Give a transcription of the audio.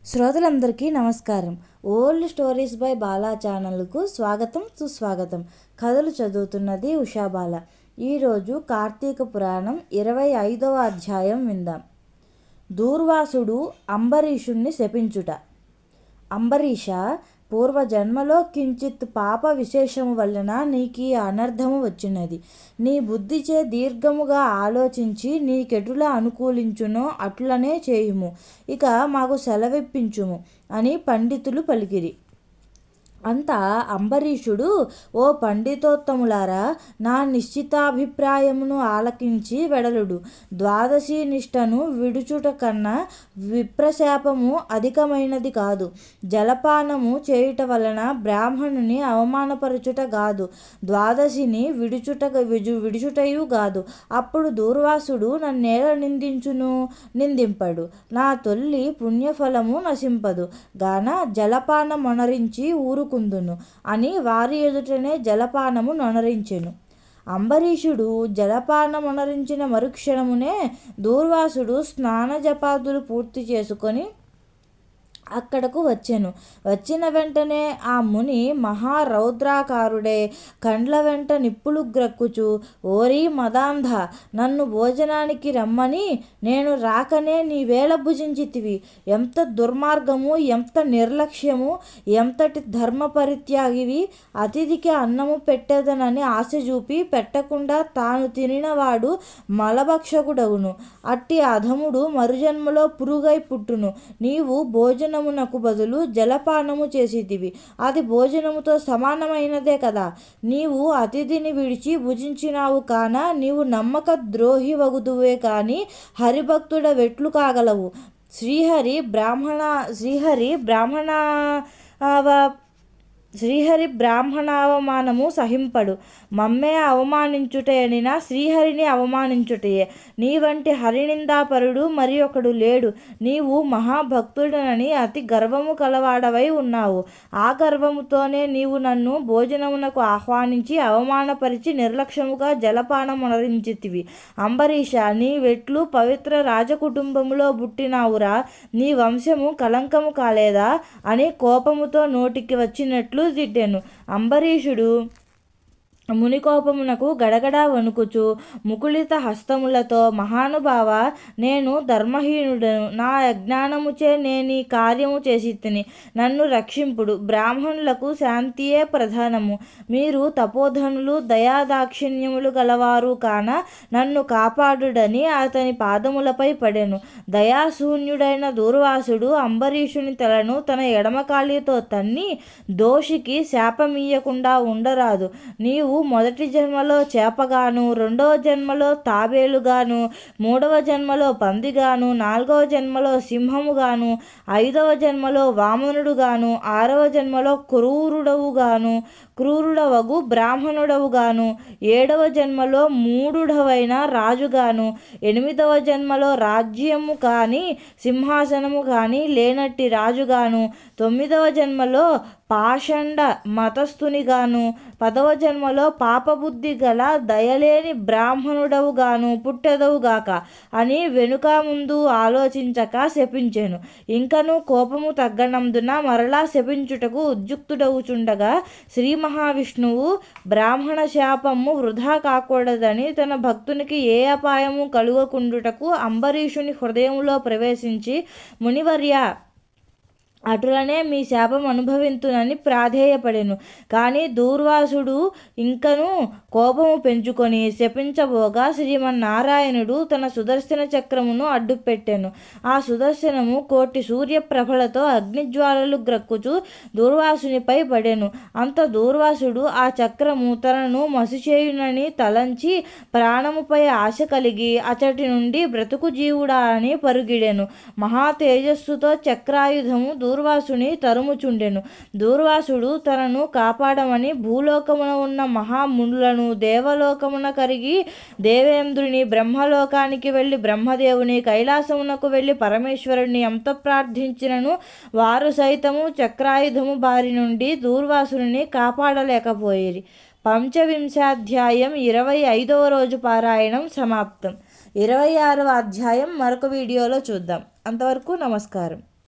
శ్రోతలందరికీ నమస్కారం. Old stories by Bala ఛానల్కు స్వాగతం, సుస్వాగతం. కథలు చదువుతున్నది ఉషాబాల. ఈరోజు కార్తీక పురాణం 25వ అధ్యాయం విందాం. దూర్వాసుడు అంబరీషుణ్ణి శపించుట. అంబరీష, పూర్వజన్మలో కించిత్ పాప విశేషము వలన నీకీ అనర్థము వచ్చినది. నీ బుద్ధిచే దీర్ఘముగా ఆలోచించి నీకెటులా అనుకూలించునో అట్లనే చేయుము. ఇక మాకు సెలవిప్పించుము అని పండితులు పలికిరి. అంతా అంబరీషుడు, ఓ పండితోత్తములారా, నా నిశ్చితాభిప్రాయమును ఆలకించి వెడలుడు. ద్వాదశి నిష్టను విడుచుట కన్నా విప్రశాపము అధికమైనది కాదు. జలపానము చేయుట వలన బ్రాహ్మణుని అవమానపరచుట కాదు, ద్వాదశిని విడుచుటయు కాదు. అప్పుడు దూర్వాసుడు నన్నేల నిందింపడు. నా తొల్లి పుణ్యఫలము నశింపదు గాన జలపానమొనరించి ఊరుకుందును అని వారి ఎదుటనే జలపానము నొనరించెను. అంబరీషుడు జలపానమొనరించిన మరుక్షణమునే దూర్వాసుడు స్నాన జపాదులు పూర్తి చేసుకొని అక్కడకు వచ్చెను. వచ్చిన వెంటనే ఆ ముని మహారౌద్రాకారుడే కండ్ల వెంట నిప్పులు గ్రక్కుచు, ఓరీ మదాంధ, నన్ను భోజనానికి రమ్మని నేను రాకనే నీవేళ భుజించితివి? ఎంత దుర్మార్గము, ఎంత నిర్లక్ష్యము, ఎంతటి ధర్మ పరిత్యాగివి! అతిథికి అన్నము పెట్టేదనని ఆశ చూపి పెట్టకుండా తాను తినినవాడు మలభక్షకుడగును. అట్టి అధముడు మరుజన్మలో పురుగై పుట్టును. నీవు భోజనమునకు బదులు జలపానము చేసితివి, అది భోజనముతో సమానమైనదే కదా. నీవు అతిథిని విడిచి భుజించినావు కాన నీవు నమ్మక ద్రోహి వగుదువే కాని హరిభక్తుడ వెట్లు కాగలవు. శ్రీహరి బ్రాహ్మణావమానము సహింపడు. మమ్మే అవమానించుటయనినా శ్రీహరిని అవమానించుటయే. నీ వంటి హరినిందాపరుడు మరి ఒకడు లేడు. నీవు మహాభక్తుడనని అతి గర్వము కలవాడవై ఉన్నావు. ఆ గర్వముతోనే నీవు నన్ను భోజనమునకు ఆహ్వానించి అవమానపరిచి నిర్లక్ష్యముగా జలపానమునరించితివి. అంబరీష, నీవెట్లు పవిత్ర రాజకుటుంబములో పుట్టినావురా? నీ వంశము కలంకము కాలేదా అని కోపముతో నోటికి వచ్చినట్లు తిట్టెను. అంబరీషుడు మునికోపమునకు గడగడా వణుకుచు ముకుళిత హస్తములతో, మహానుభావ, నేను ధర్మహీనుడను. నా అజ్ఞానముచే నేనీ కార్యము చేసితిని. నన్ను రక్షింపుడు. బ్రాహ్మణులకు శాంతియే ప్రధానము. మీరు తపోధనులు, దయాదాక్షిణ్యములు గలవారు కాన నన్ను కాపాడుడని అతని పాదములపై పడెను. దయాశూన్యుడైన దూర్వాసుడు అంబరీషుని తలను తన ఎడమకాలితో తన్ని, దోషికి శాపమీయకుండా ఉండరాదు. నీవు మొదటి జన్మలో చేపగాను, రెండవ జన్మలో తాబేలుగాను, మూడవ జన్మలో పందిగాను, నాలుగవ జన్మలో సింహముగాను, ఐదవ జన్మలో వామనుడుగాను, ఆరవ జన్మలో క్రూరుడవగు బ్రాహ్మణుడవుగాను, ఏడవ జన్మలో మూఢుడవైన రాజుగాను, ఎనిమిదవ జన్మలో రాజ్యము కాని సింహాసనము కాని లేనట్టి రాజుగాను, తొమ్మిదవ జన్మలో పాషండ మతస్థునిగాను, 10వ జన్మలో పాపబుద్ధి గల దయలేని బ్రాహ్మణుడవుగాను పుట్టెదవుగాక అని వెనుక ముందు ఆలోచించక శపించెను. ఇంకనూ కోపము తగ్గనందున మరలా శపించుటకు ఉద్యుక్తుడవుచుండగా శ్రీ మహావిష్ణువు బ్రాహ్మణ శాపము వృధా కాకూడదని తన భక్తునికి ఏ అపాయము కలుగకుండుటకు అంబరీషుని హృదయములో ప్రవేశించి, మునివర్య, అటులనే మీ శాపం అనుభవింతునని ప్రాధేయపడెను. కానీ దూర్వాసుడు ఇంకనూ కోపము పెంచుకొని శపించబోగా శ్రీమన్నారాయణుడు తన సుదర్శన చక్రమును అడ్డుపెట్టెను. ఆ సుదర్శనము కోటి సూర్యప్రభలతో అగ్నిజ్వాలలు గ్రక్కుచు దూర్వాసునిపై పడెను. అంత దూర్వాసుడు ఆ చక్రము తనను మసిచేయునని తలంచి ప్రాణముపై ఆశ కలిగి అచటి నుండి బ్రతుకు జీవుడా అని పరుగిడెను. మహా తేజస్సుతో చక్రాయుధము దూర్వాసుని తరుముచుండెను. దూర్వాసుడు తనను కాపాడమని భూలోకమున ఉన్న మహామునులను, దేవలోకమున కరిగి దేవేంద్రుని, బ్రహ్మలోకానికి వెళ్ళి బ్రహ్మదేవుని, కైలాసమునకు వెళ్ళి పరమేశ్వరుని ఎంత ప్రార్థించినను వారు సైతము చక్రాయుధము బారి నుండి దూర్వాసుని కాపాడలేకపోయిరి. పంచవింశాధ్యాయం 25వ రోజు పారాయణం సమాప్తం. 26వ అధ్యాయం మరొక వీడియోలో చూద్దాం. అంతవరకు నమస్కారం.